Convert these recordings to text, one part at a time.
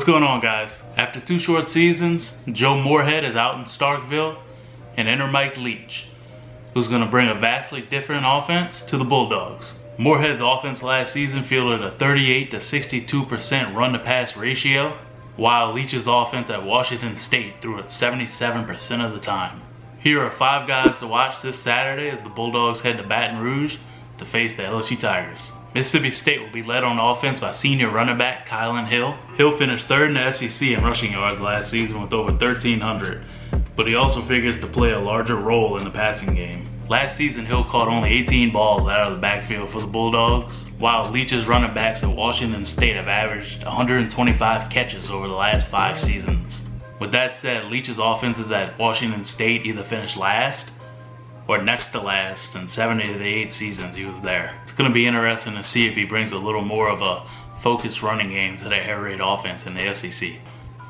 What's going on, guys? After 2 short seasons, Joe Moorhead is out in Starkville, and enter Mike Leach, who's going to bring a vastly different offense to the Bulldogs. Moorhead's offense last season fielded a 38 to 62% run-to-pass ratio, while Leach's offense at Washington State threw it 77% of the time. Here are 5 guys to watch this Saturday as the Bulldogs head to Baton Rouge to face the LSU Tigers. Mississippi State will be led on offense by senior running back Kylin Hill. Hill finished 3rd in the SEC in rushing yards last season with over 1,300, but he also figures to play a larger role in the passing game. Last season, Hill caught only 18 balls out of the backfield for the Bulldogs, while Leach's running backs at Washington State have averaged 125 catches over the last 5 seasons. With that said, Leach's offenses at Washington State either finished last or next to last in 7 of the 8 seasons he was there. It's going to be interesting to see if he brings a little more of a focused running game to the air raid offense in the SEC.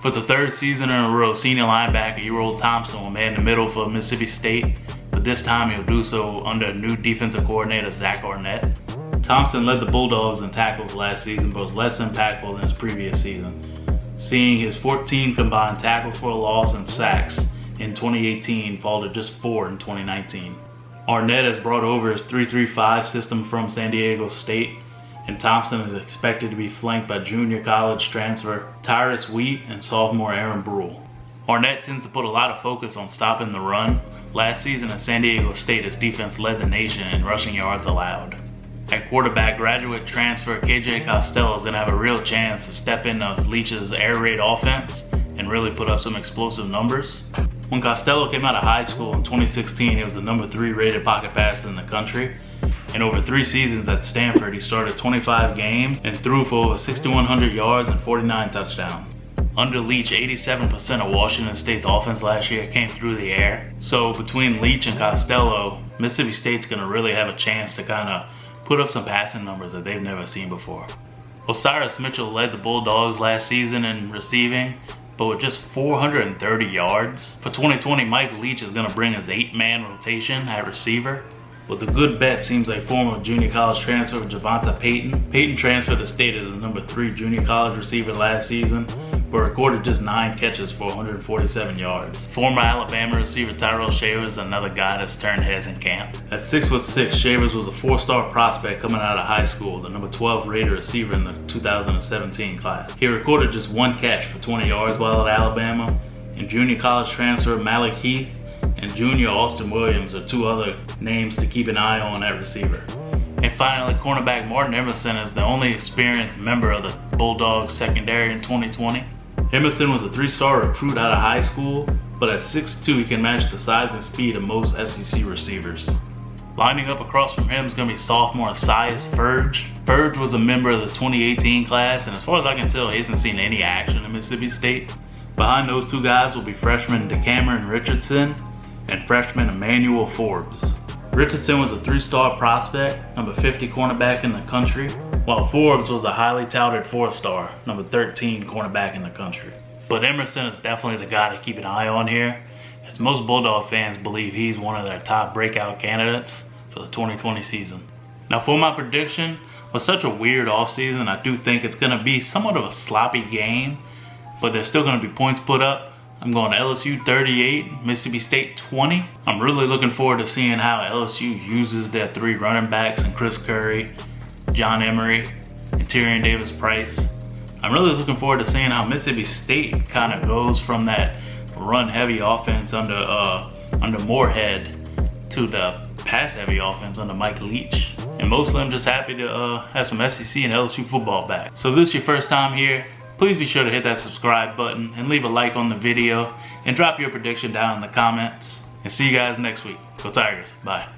For the 3rd season in a row, senior linebacker year-old Thompson will man the middle for Mississippi State, but this time he'll do so under new defensive coordinator Zach Arnett. Thompson led the Bulldogs in tackles last season, but was less impactful than his previous season, seeing his 14 combined tackles for a loss and sacks in 2018 fall to just 4 in 2019. Arnett has brought over his 3-3-5 system from San Diego State, and Thompson is expected to be flanked by junior college transfer Tyrus Wheat and sophomore Aaron Brule. Arnett tends to put a lot of focus on stopping the run. Last season at San Diego State, his defense led the nation in rushing yards allowed. At quarterback, graduate transfer KJ Costello is going to have a real chance to step into Leach's air raid offense and really put up some explosive numbers. When Costello came out of high school in 2016, he was the number 3 rated pocket passer in the country. And over 3 seasons at Stanford, he started 25 games and threw for over 6,100 yards and 49 touchdowns. Under Leach, 87% of Washington State's offense last year came through the air. So between Leach and Costello, Mississippi State's going to really have a chance to kind of put up some passing numbers that they've never seen before. Osiris Mitchell led the Bulldogs last season in receiving, but with just 430 yards. For 2020, Mike Leach is going to bring his 8-man rotation at receiver. But the good bet seems like former junior college transfer Javonta Payton. Payton transferred to State as the number 3 junior college receiver last season, but recorded just 9 catches for 147 yards. Former Alabama receiver Tyrell Shear is another guy that's turned heads in camp. At 6'6", Shavers was a 4-star prospect coming out of high school, the number 12 rated receiver in the 2017 class. He recorded just 1 catch for 20 yards while at Alabama, and junior college transfer Malik Heath and junior Austin Williams are 2 other names to keep an eye on at receiver. And finally, cornerback Martin Emerson is the only experienced member of the Bulldogs secondary in 2020. Emerson was a 3-star recruit out of high school, but at 6'2", he can match the size and speed of most SEC receivers. Lining up across from him is going to be sophomore Sias Ferge. Ferge was a member of the 2018 class, and as far as I can tell, he hasn't seen any action in Mississippi State. Behind those 2 guys will be freshman DeCameron Richardson and freshman Emmanuel Forbes. Richardson was a 3-star prospect, number 50 cornerback in the country, while Forbes was a highly touted 4-star, number 13 cornerback in the country. But Emerson is definitely the guy to keep an eye on here, as most Bulldog fans believe he's one of their top breakout candidates for the 2020 season. Now for my prediction, with such a weird offseason, I do think it's going to be somewhat of a sloppy game, but there's still going to be points put up. I'm going LSU 38, Mississippi State 20. I'm really looking forward to seeing how LSU uses their 3 running backs and Chris Curry, John Emery, and Tyrion Davis-Price. I'm really looking forward to seeing how Mississippi State kind of goes from that run-heavy offense under Moorhead to the pass-heavy offense under Mike Leach. And mostly I'm just happy to have some SEC and LSU football back. So if this is your first time here, please be sure to hit that subscribe button and leave a like on the video and drop your prediction down in the comments. And see you guys next week. Go Tigers. Bye.